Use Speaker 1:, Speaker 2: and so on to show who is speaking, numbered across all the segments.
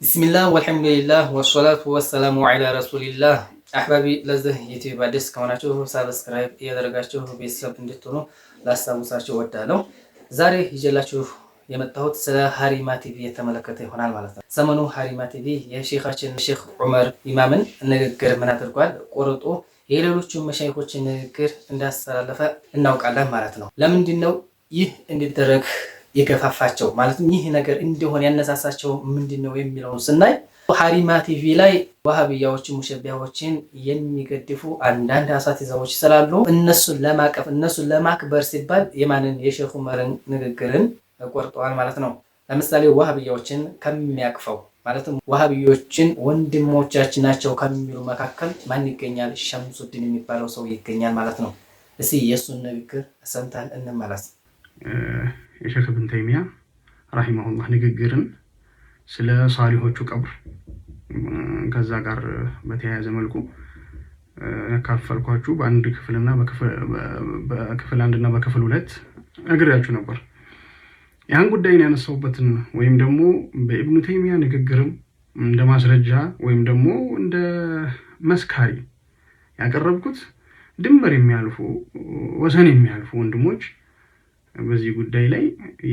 Speaker 1: بسم الله والحمد لله والصلاة والسلام على رسول الله أحبابي لذة يوتيوب አዲስ ከሆናችሁ ሰብስክራይብ እያደረጋችሁ ቤተሰብ እንድትሆኑ ላስታውሳችሁ እወዳለሁ። ዛሬ ይዤላችሁ የመጣሁት ስለ ሀሪማ ቲቪ የተመለከተ ይሆናል ማለት ነው። ሰሞኑ ሀሪማ ቲቪ የሼኻችን ሼኽ ዑመር ኢማምን ንግግር ምን አድርጓል ቆርጦ የሌሎቹን መሻይኾችን ንግግር እንዳስተላለፈ እናውቃለን ማለት ነው። ለምንድን ነው ይህ እንዲደረግ የገፋፋቸው ማለትም ይህ ነገር እንደሆነ ያነሳሳቸው ምንድነው የሚለውን ስናይ ሀሪማ ቲቪ ላይ ወሃቢያዎችን ሙሸቢያዎችን የሚገድፉ አንዳንድ አሳቲዛዎች ስላሉ እነሱን ለማቀፍ እነሱን ለማክበር ሲባል የማንን የሼኽ ዑመርን ንግግርን ቆርጠዋል ማለት ነው። ለምሳሌ ወሃቢያዎችን ከሚያቅፈው ማለትም ወሃቢያዎችን ወንድሞቻችን ናቸው ከሚሉ መካከል ማን ይገኛል? ሸምሱዲን የሚባለው ሰው ይገኛል ማለት ነው። እስኪ የሱን ንግግር ሰምተን እንመለስ።
Speaker 2: የሼኽ ኢብኑ ተይሚያ ረሂመሁላህ ንግግርን ስለ ሳሊሆቹ ቀብር ከዛ ጋር በተያያዘ መልኩ ካፈልኳችሁ በአንድ ክፍልና በክፍል 1 እና በክፍል 2 ነግሬያችሁ ነበር። ያን ጉዳይን ያነሳውበትን ወይም ደግሞ በኢብኑ ተይሚያ ንግግርም እንደ ማስረጃ ወይም ደግሞ እንደ መስካሪ ያቀረብኩት ድንበር የሚያልፉ ወሰን የሚያልፉ ወንድሞች በዚህ ጉዳይ ላይ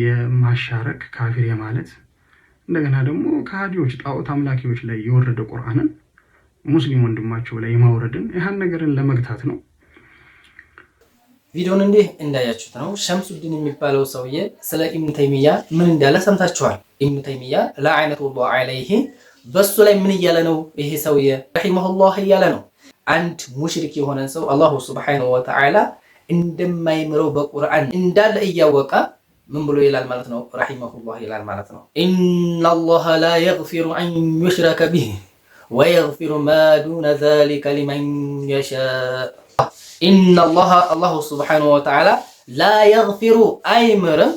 Speaker 2: የማሻረክ ካፊር የማለት እንደገና ደግሞ ከሃዲዎች ጣዖት አምላኪዎች ላይ የወረደ ቁርአንን ሙስሊም ወንድማቸው ላይ የማውረድን ይሄን ነገርን ለመግታት ነው።
Speaker 1: ቪዲዮውን እንዴ እንዳያችሁት ነው። ሸምሱዲን የሚባለው ሰውዬ ስለ ኢብኑ ተይሚያ ምን እንዳለ ሰምታችኋል። ኢብኑ ተይሚያ ለዓነቱላህ ዐለይሂ በሱ ላይ ምን እያለ ነው? ይሄ ሰውዬ ረሂመሁላህ እያለ ነው። አንድ ሙሽሪክ የሆነን ሰው አላሁ ሱብሓነሁ ወተዓላ እንደማይምረው በቁርአን እንዳለ እያወቀ ምን ብሎ ይላል ማለት ነው? ረሂመሁላህ ይላል ማለት ነው። ኢነላህ ላ የግፊሩ አን ዩሽረከ ቢሂ ወየግፊሩ ማ ዱነ ዛሊከ ሊመን የሻእ። ኢነላህ አላሁ ሱብሓነሁ ወተዓላ ላ የግፊሩ አይምርም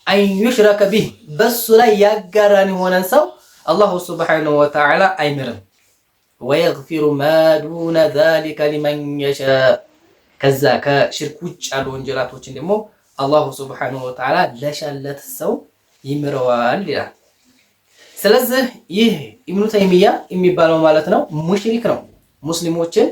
Speaker 1: አን ዩሽረከ ቢሂ በሱ ላይ ያጋራን የሆነን ሰው አላሁ ሱብሓነሁ ወተዓላ አይምርም። ወየግፊሩ ማ ዱነ ዛሊከ ሊመን የሻእ ከዛ ከሽርክ ውጭ ያሉ ወንጀላቶችን ደግሞ አላሁ ሱብሓነሁ ወተዓላ ለሻለት ሰው ይምረዋል ይላል። ስለዚህ ይህ ኢብኑ ተይሚያ የሚባለው ማለት ነው ሙሽሪክ ነው። ሙስሊሞችን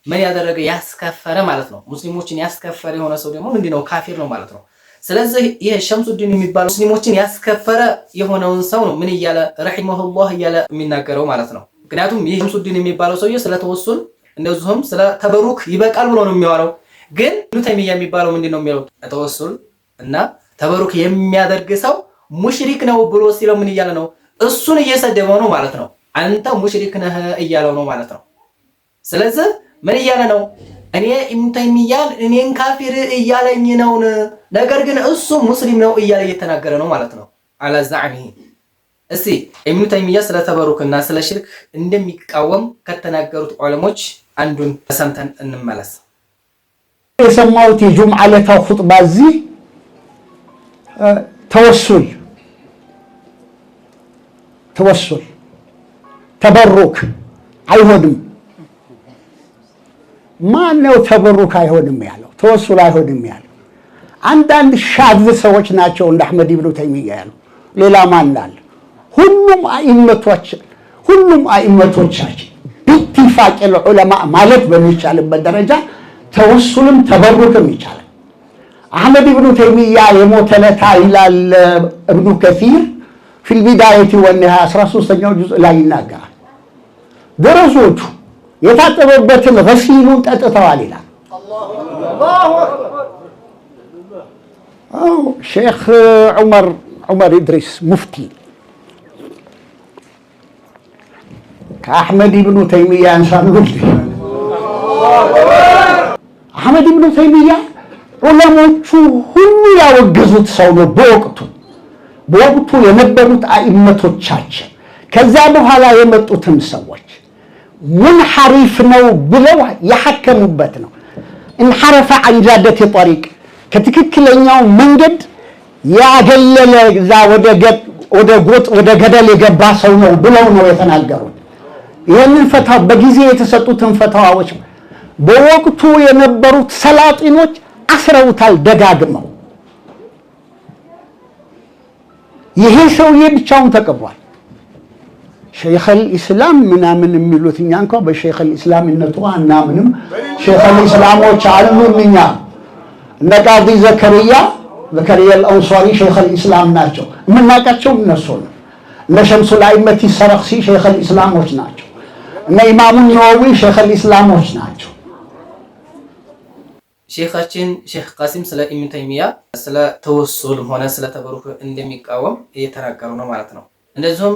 Speaker 1: ምን ያደረገ ያስከፈረ ማለት ነው። ሙስሊሞችን ያስከፈረ የሆነ ሰው ደግሞ ምንድነው? ካፊር ነው ማለት ነው። ስለዚህ ይህ ሸምሱዲን የሚባለው ሙስሊሞችን ያስከፈረ የሆነውን ሰው ነው ምን እያለ ረሂመሁላህ እያለ የሚናገረው ማለት ነው። ምክንያቱም ይህ ሸምሱዲን የሚባለው ሰውዬ ስለተወሱል እንደዚሁም ስለ ተበሩክ ይበቃል ብሎ ነው የሚያወራው። ግን ኢብኑ ተይሚያ የሚባለው ምንድነው የሚለው? ተወሱል እና ተበሩክ የሚያደርግ ሰው ሙሽሪክ ነው ብሎ ሲለው ምን እያለ ነው? እሱን እየሰደበው ነው ማለት ነው። አንተ ሙሽሪክ ነህ እያለው ነው ማለት ነው። ስለዚህ ምን እያለ ነው? እኔ ኢብኑ ተይሚያን እኔን ካፊር እያለኝ ነው፣ ነገር ግን እሱ ሙስሊም ነው እያለ እየተናገረ ነው ማለት ነው። አላ ዛዕሚሂ እስቲ ኢብኑ ተይሚያ ስለ ተበሩክና ስለ ሽርክ እንደሚቃወም ከተናገሩት ዑለሞች አንዱን ሰምተን እንመለስ።
Speaker 3: የሰማሁት የጁምዓ ዕለት ኹጥባ እዚህ ተወሱል ተበሩክ አይሆንም። ማን ነው ተበሩክ አይሆንም ያለው? ተወሱል አይሆንም ያለው አንዳንድ ሻዝ ሰዎች ናቸው እንደ አህመድ ኢብኑ ተይሚያ ያለው። ሌላ ማን አለ? ሁሉም አኢመቶቻችን ቢትፋቅ ዑለማ ማለት በሚቻልበት ደረጃ ተወሱልም ተበሩክም ይቻላል። አህመድ ኢብኑ ተይሚያ የሞተ ለታ ይላል ኢብኑ ከሲር ፊል ቢዳየቲ ወነሃ 13ኛው ጁዝ ላይ ይናገራል። ደረሶቹ የታጠበበትን ገሲሉን ጠጥተዋል ይላል። ሼኽ ዑመር ኢድሪስ ሙፍቲ ከአህመድ ኢብኑ ተይሚያ አንሳሉል አህመድ ኢብኑ ተይሚያ ዑለሞቹ ሁሉ ያወገዙት ሰው ነው። በወቅቱ የነበሩት አኢመቶቻችን ከዛ በኋላ የመጡትም ሰዎች ሙንሐሪፍ ነው ብለው ያሐከሙበት ነው። እንሐረፈ አን ጃደቲ ጠሪቅ ከትክክለኛው መንገድ ያገለለ እዛ ወደ ገደል የገባ ሰው ነው ብለው ነው የተናገሩት። ይህንን ፈታው በጊዜ የተሰጡትን ፈታዋዎች በወቅቱ የነበሩት ሰላጢኖች አስረውታል ደጋግመው። ይሄ ሰውዬ ብቻውን ተቀብሯል። ሸይኹል ኢስላም ምናምን የሚሉት እኛ እንኳ በሸይኹል ኢስላምነቱ አናምንም። ሸይኹል ኢስላሞች አሉን እኛ እነ ቃዲ ዘከርያ አልአንሷሪ ሸይኹል ኢስላም ናቸው። የምናውቃቸው እነሱ ነው። እነ ሸምሱል አኢመቲ ሰረኽሲ ሸይኹል ኢስላሞች ናቸው። እነ ኢማሙ ነወዊ ሸይኹል ኢስላሞች ናቸው።
Speaker 1: ሼኻችን ሼኽ ቃሲም ስለ ኢብኑ ተይሚያ ስለ ተወሱልም ሆነ ስለ ተበሩክ እንደሚቃወም እየተናገሩ ነው ማለት ነው። እንደዚሁም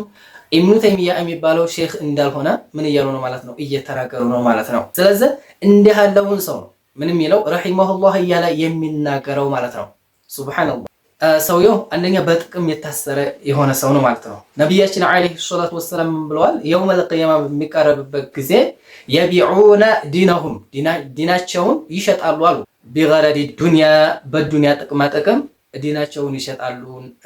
Speaker 1: ኢብኑ ተይሚያ የሚባለው ሼኽ እንዳልሆነ ምን እያሉ ነው ማለት ነው? እየተናገሩ ነው ማለት ነው። ስለዚህ እንዲህ ያለውን ሰው ነው ምን የሚለው ረሂመሁላህ እያለ የሚናገረው ማለት ነው። ሱብሃንአላህ ሰውየው አንደኛ በጥቅም የታሰረ የሆነ ሰው ነው ማለት ነው። ነቢያችን አለይሂ ሰላቱ ወሰላም ምን ብለዋል? የውመል ቂያማ በሚቀርብበት ጊዜ የቢዑነ ዲነሁም ዲናቸውን ይሸጣሉ አሉ። ቢገረዲ ዱንያ በዱንያ ጥቅማ ጥቅም ዲናቸውን ይሸጣሉ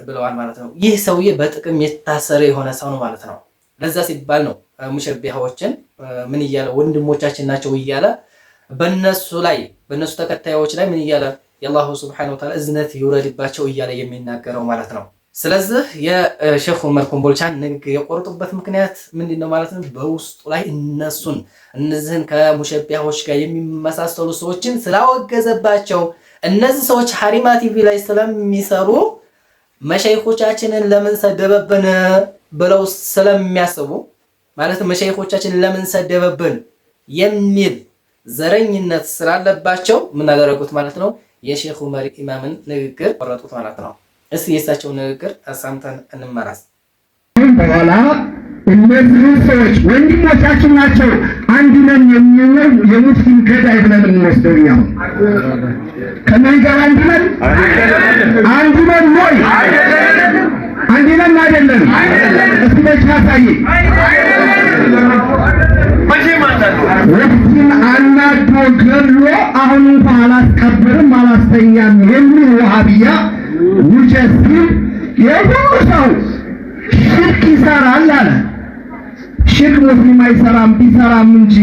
Speaker 1: ብለዋል ማለት ነው። ይህ ሰውዬ በጥቅም የታሰረ የሆነ ሰው ነው ማለት ነው። ለዛ ሲባል ነው ሙሸቢሃዎችን ምን እያለ ወንድሞቻችን ናቸው እያለ በነሱ ተከታዮች ላይ ምን እያለ የአላሁ ሱብሓነሁ ወተዓላ እዝነት ይውረድባቸው እያለ የሚናገረው ማለት ነው። ስለዚህ የሼኽ ዑመር ኮምቦልቻን ንግግር የቆረጡበት ምክንያት ምንድነው ማለት ነው? በውስጡ ላይ እነዚህን ከሙሸቢሃዎች ጋር የሚመሳሰሉ ሰዎችን ስላወገዘባቸው እነዚህ ሰዎች ሐሪማ ቲቪ ላይ ስለሚሰሩ መሸይኾቻችንን ለምን ሰደበብን ብለው ስለሚያስቡ ማለት መሸይኾቻችንን ለምን ሰደበብን የሚል ዘረኝነት ስላለባቸው ምን አደረጉት ማለት ነው? የሼኽ ዑመር ኢማምን ንግግር ቆረጡት ማለት ነው። እስቲ የእሳቸው ንግግር አሳምተን እንመራስ።
Speaker 4: በኋላ እነዚህ ሰዎች ወንድሞቻችን ናቸው አንድ ነን የሚለው የሙስሊም ገዳይ ብለን እንወስደው እኛ ከማን ጋር አንድ ነን ወይ? አንድ ነን አይደለም? እስቲ መቼ አሳይ ወፍን አናዶ ገሎ አሁን እንኳን አላስቀበርም አላስተኛም የሚል ወሃቢያ ሙጀሲም የሁሉ ሰው ሽርክ ይሰራል አለ። ሽርክ ሙስሊም አይሰራም ቢሰራም እንጂ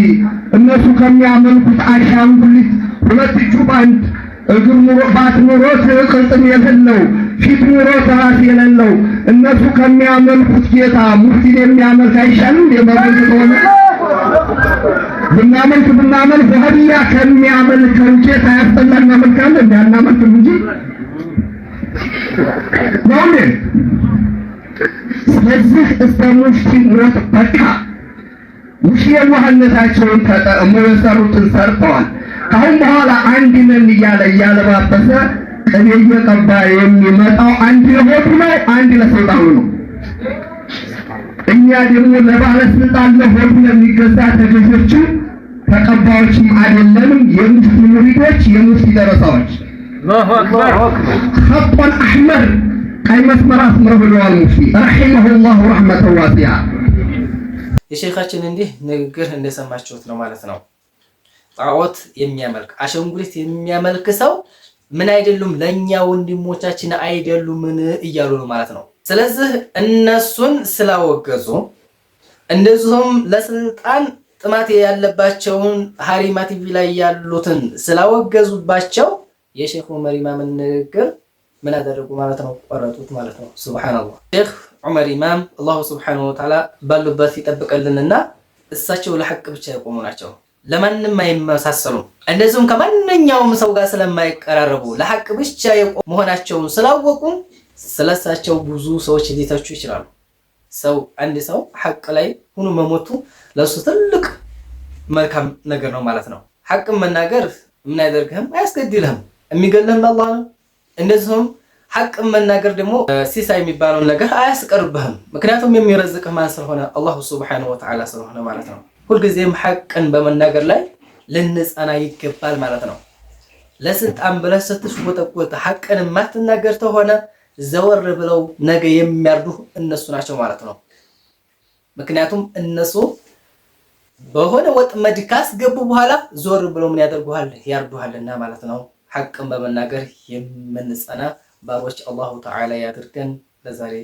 Speaker 4: እነሱ ከሚያመልኩት አሻንጉሊት ሁለት እጁ ባንድ እግር ባት ኑሮት ቅልጥም የሌለው ፊት ኑሮት ራስ የሌለው እነሱ ከሚያመልኩት ጌታ ሙስሊም የሚያመልክ አይሻልም? የማመልክ ከሆነ ብናመልክ ወሃቢያ ከሚያመልከው ጌታ ያስጠላል እናመልካለን እንዳናመልክም እንጂ ነው። ስለዚህ እስላሞችን ሞት በቃ ሙስሊማነታቸውን ተጠቅመው የሰሩትን ሰርተዋል። ካሁን በኋላ አንድ ነን እያለ እያለባበሰ ቅቤ እየቀባ የሚመጣው አንድ ለሆዱ ነው፣ አንድ ለሰይጣኑ ነው። እኛ ደግሞ ለባለስልጣን ለሆዱ ለሚገዛ ተገዦች ተቀባዮችም አይደለንም። የሙስሊም ሙሪዶች የሙስሊም ደረሳዎች ኸጦን አሕመር ቀይ መስመር አስምረው ብለዋል ሙፍቲ ረሂመሁላሁ ረሕመተን ዋሲዓ።
Speaker 1: የሼኻችን እንዲህ ንግግር እንደሰማችሁት ነው ማለት ነው። ጣዖት የሚያመልክ አሻንጉሊት የሚያመልክ ሰው ምን አይደሉም ለኛ ወንድሞቻችን አይደሉምን እያሉ ነው ማለት ነው። ስለዚህ እነሱን ስላወገዙ እንደዚሁም ለስልጣን ጥማት ያለባቸውን ሐሪማ ቲቪ ላይ ያሉትን ስላወገዙባቸው የሼኽ ዑመር ኢማምን ንግግር ምን አደረጉ ማለት ነው? ቆረጡት ማለት ነው። ሱብሃንአላህ። ሼኽ ዑመር ኢማም አላሁ ሱብሃነሁ ወተዓላ ባሉበት ይጠብቀልንና እሳቸው ለሐቅ ብቻ የቆሙ ናቸው። ለማንም አይመሳሰሉም። እንደዚሁም ከማንኛውም ሰው ጋር ስለማይቀራረቡ ለሐቅ ብቻ የቆሙ መሆናቸውን ስላወቁ ስለሳቸው ብዙ ሰዎች ሊተቹ ይችላሉ። አንድ ሰው ሐቅ ላይ ሆኖ መሞቱ ለሱ ትልቅ መልካም ነገር ነው ማለት ነው። ሐቅን መናገር ምን ያደርግህም? አያስገድልህም። የሚገልህም አላህ ነው። እንደዚሁም ሐቅን መናገር ደግሞ ሲሳይ የሚባለውን ነገር አያስቀርብህም። ምክንያቱም የሚረዝቅህ ማን ስለሆነ? አላሁ ሱብሓነሁ ወተዓላ ስለሆነ ማለት ነው። ሁልጊዜም ሐቅን በመናገር ላይ ልንጸና ይገባል ማለት ነው። ለስልጣን ብለህ ስትሽወጠወጥ ሐቅን የማትናገር ተሆነ ዘወር ብለው ነገ የሚያርዱ እነሱ ናቸው ማለት ነው። ምክንያቱም እነሱ በሆነ ወጥመድ ካስገቡ በኋላ ዞር ብለው ምን ያደርጉሃል? ያርዱሃልና ማለት ነው። ሐቅን በመናገር የምንጸና ባሮች አላሁ ተዓላ ያድርገን። ለዛሬ